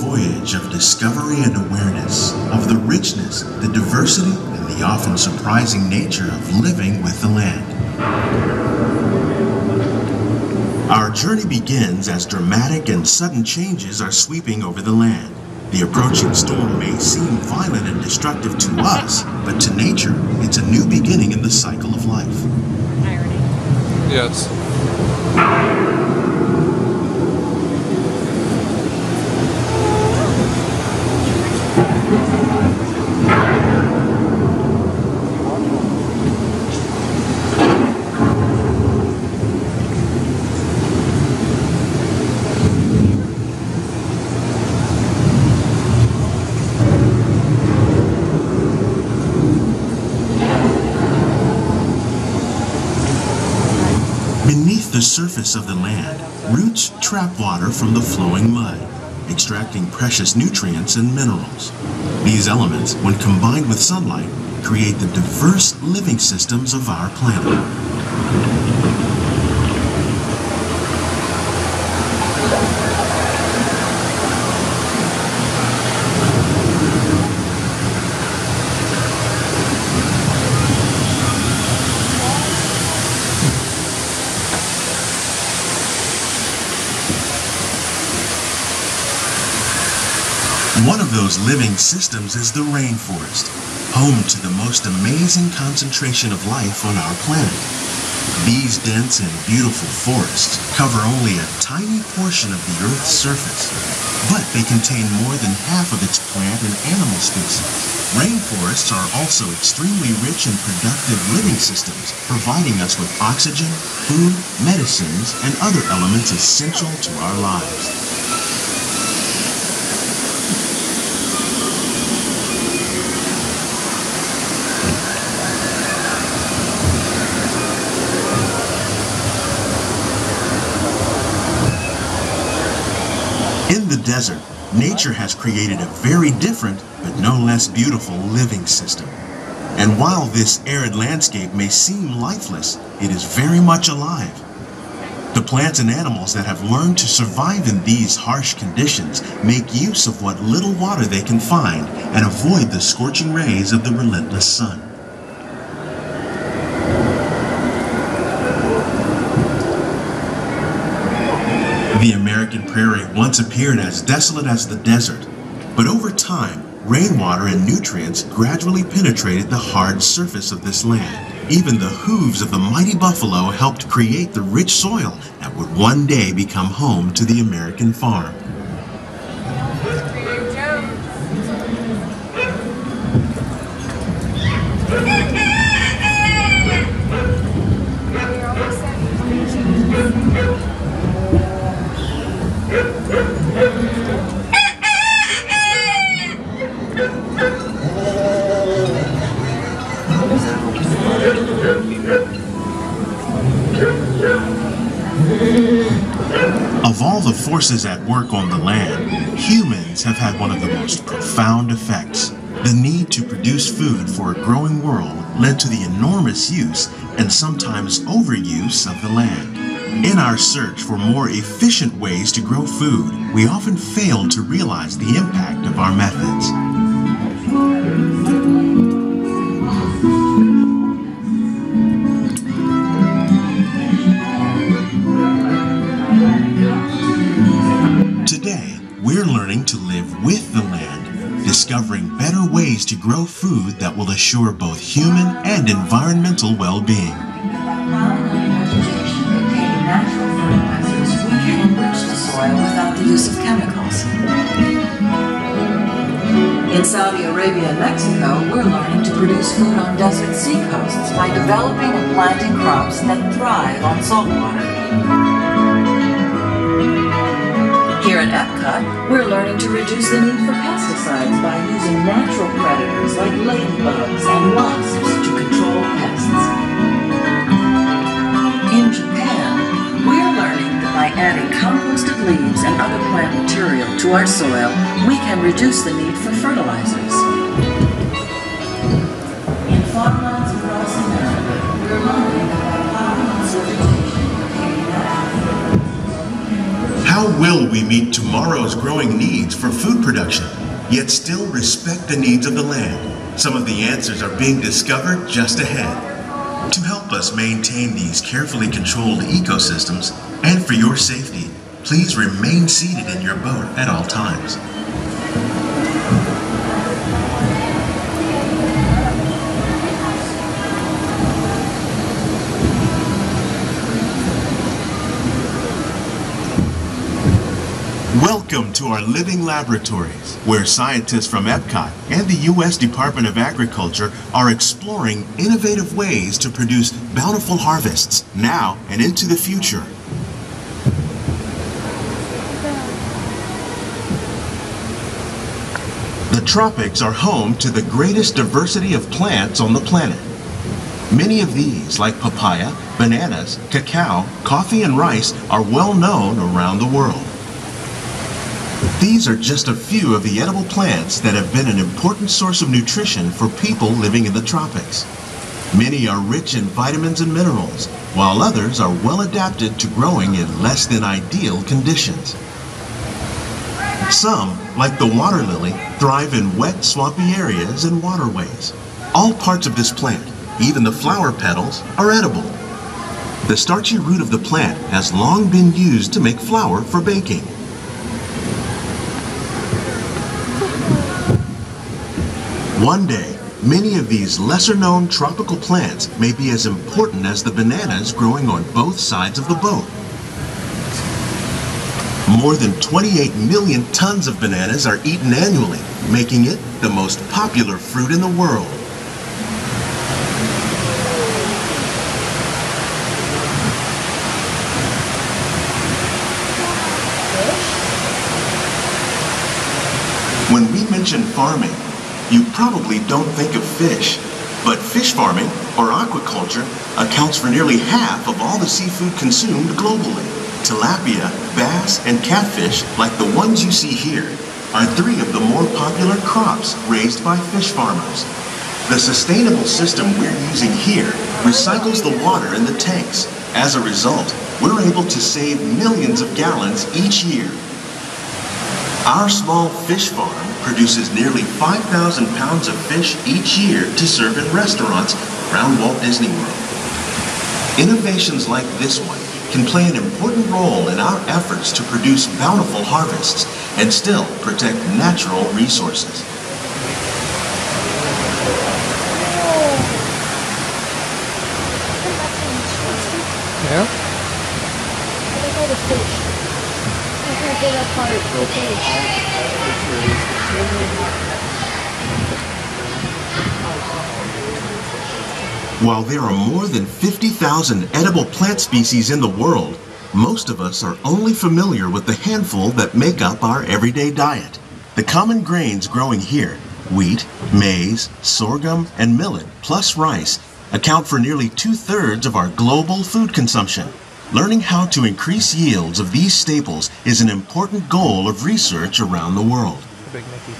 voyage of discovery and awareness of the richness, the diversity, and the often surprising nature of living with the land. Our journey begins as dramatic and sudden changes are sweeping over the land. The approaching storm may seem violent and destructive to us, but to nature, it's a new beginning in the cycle of life. Irony. Yes. Beneath the surface of the land, roots trap water from the flowing mud, extracting precious nutrients and minerals. These elements, when combined with sunlight, create the diverse living systems of our planet. One of those living systems is the rainforest, home to the most amazing concentration of life on our planet. These dense and beautiful forests cover only a tiny portion of the Earth's surface, but they contain more than half of its plant and animal species. Rainforests are also extremely rich and productive living systems, providing us with oxygen, food, medicines, and other elements essential to our lives. In the desert, nature has created a very different, but no less beautiful living system. And while this arid landscape may seem lifeless, it is very much alive. The plants and animals that have learned to survive in these harsh conditions make use of what little water they can find and avoid the scorching rays of the relentless sun. The American prairie once appeared as desolate as the desert, but over time, rainwater and nutrients gradually penetrated the hard surface of this land. Even the hooves of the mighty buffalo helped create the rich soil that would one day become home to the American farm. Of all the forces at work on the land, humans have had one of the most profound effects. The need to produce food for a growing world led to the enormous use and sometimes overuse of the land. In our search for more efficient ways to grow food, we often fail to realize the impact of our methods. Today, we're learning to live with the land, discovering better ways to grow food that will assure both human and environmental well-being. We can enrich the soil without the use of chemicals. In Saudi Arabia and Mexico, we're learning to produce food on desert seacoasts by developing and planting crops that thrive on salt water. Here at EPCOT, we're learning to reduce the need for pesticides by using natural predators like ladybugs and wasps to control pests. In Japan, we're learning that by adding composted leaves and other plant material to our soil, we can reduce the need for fertilizers. In farmlands across America, we're learning that by plowing and vegetation, How will we meet tomorrow's growing needs for food production, yet still respect the needs of the land? Some of the answers are being discovered just ahead. To help us maintain these carefully controlled ecosystems, and for your safety, please remain seated in your boat at all times. Welcome to our living laboratories, where scientists from EPCOT and the U.S. Department of Agriculture are exploring innovative ways to produce bountiful harvests now and into the future. The tropics are home to the greatest diversity of plants on the planet. Many of these, like papaya, bananas, cacao, coffee, and rice, are well known around the world. These are just a few of the edible plants that have been an important source of nutrition for people living in the tropics. Many are rich in vitamins and minerals, while others are well adapted to growing in less than ideal conditions. Some, like the water lily, thrive in wet, swampy areas and waterways. All parts of this plant, even the flower petals, are edible. The starchy root of the plant has long been used to make flour for baking. One day, many of these lesser-known tropical plants may be as important as the bananas growing on both sides of the boat. More than 28 million tons of bananas are eaten annually, making it the most popular fruit in the world. When we mention farming, you probably don't think of fish, but fish farming, or aquaculture, accounts for nearly half of all the seafood consumed globally. Tilapia, bass, and catfish, like the ones you see here, are three of the more popular crops raised by fish farmers. The sustainable system we're using here recycles the water in the tanks. As a result, we're able to save millions of gallons each year. Our small fish farm produces nearly 5,000 pounds of fish each year to serve in restaurants around Walt Disney World. Innovations like this one can play an important role in our efforts to produce bountiful harvests and still protect natural resources. Yeah? While there are more than 50,000 edible plant species in the world, most of us are only familiar with the handful that make up our everyday diet. The common grains growing here, wheat, maize, sorghum, and millet, plus rice, account for nearly 2/3 of our global food consumption. Learning how to increase yields of these staples is an important goal of research around the world. Big Mickey.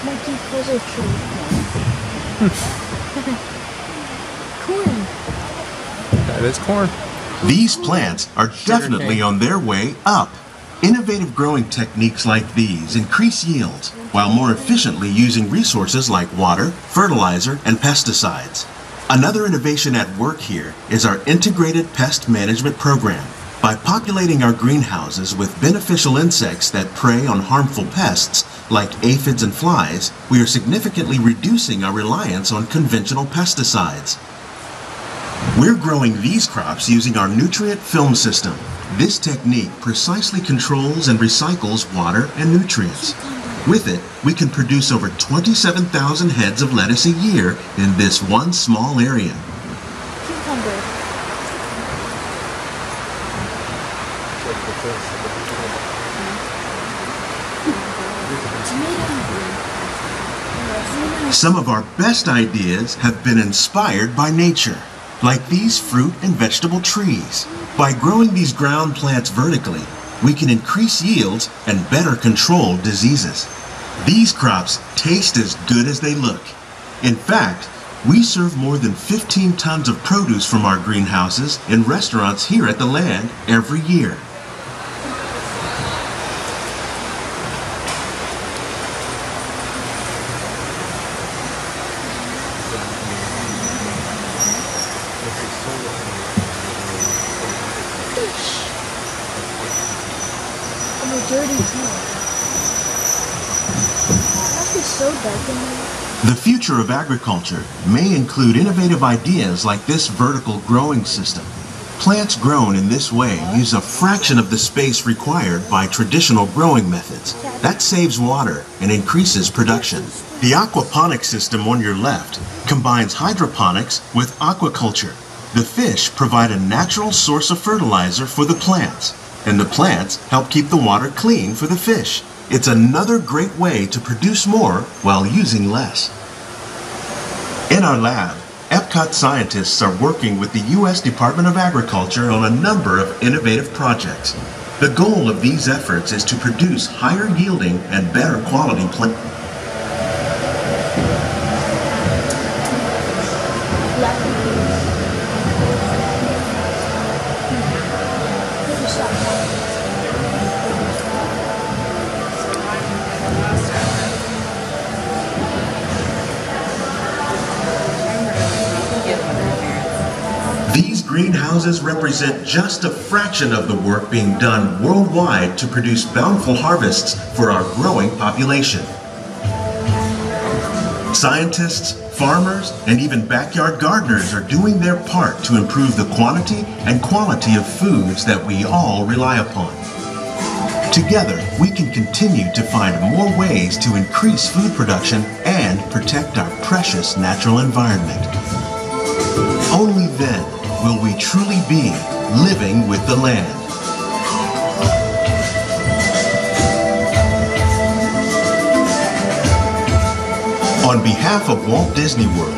Monkey puzzle tree. Corn. That is corn. These plants are definitely on their way up. Innovative growing techniques like these increase yields while more efficiently using resources like water, fertilizer, and pesticides. Another innovation at work here is our integrated pest management program. By populating our greenhouses with beneficial insects that prey on harmful pests like aphids and flies, we are significantly reducing our reliance on conventional pesticides. We're growing these crops using our nutrient film system. This technique precisely controls and recycles water and nutrients. With it, we can produce over 27,000 heads of lettuce a year in this one small area. Cucumber. Some of our best ideas have been inspired by nature, like these fruit and vegetable trees. By growing these ground plants vertically, we can increase yields and better control diseases. These crops taste as good as they look. In fact, we serve more than 15 tons of produce from our greenhouses in restaurants here at the land every year. so dark in there. The future of agriculture may include innovative ideas like this vertical growing system. Plants grown in this way use a fraction of the space required by traditional growing methods. That saves water and increases production. The aquaponics system on your left combines hydroponics with aquaculture. The fish provide a natural source of fertilizer for the plants, and the plants help keep the water clean for the fish. It's another great way to produce more while using less. In our lab, EPCOT scientists are working with the U.S. Department of Agriculture on a number of innovative projects. The goal of these efforts is to produce higher yielding and better quality plants. These greenhouses represent just a fraction of the work being done worldwide to produce bountiful harvests for our growing population. Scientists, farmers, and even backyard gardeners are doing their part to improve the quantity and quality of foods that we all rely upon. Together, we can continue to find more ways to increase food production and protect our precious natural environment. Only then will we truly be living with the land. On behalf of Walt Disney World,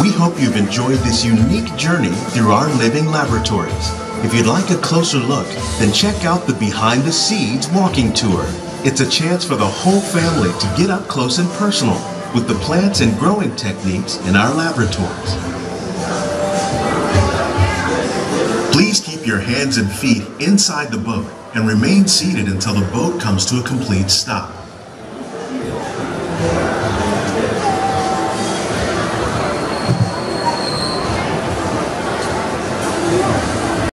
we hope you've enjoyed this unique journey through our living laboratories. If you'd like a closer look, then check out the Behind the Seeds walking tour. It's a chance for the whole family to get up close and personal with the plants and growing techniques in our laboratories. Please keep your hands and feet inside the boat and remain seated until the boat comes to a complete stop.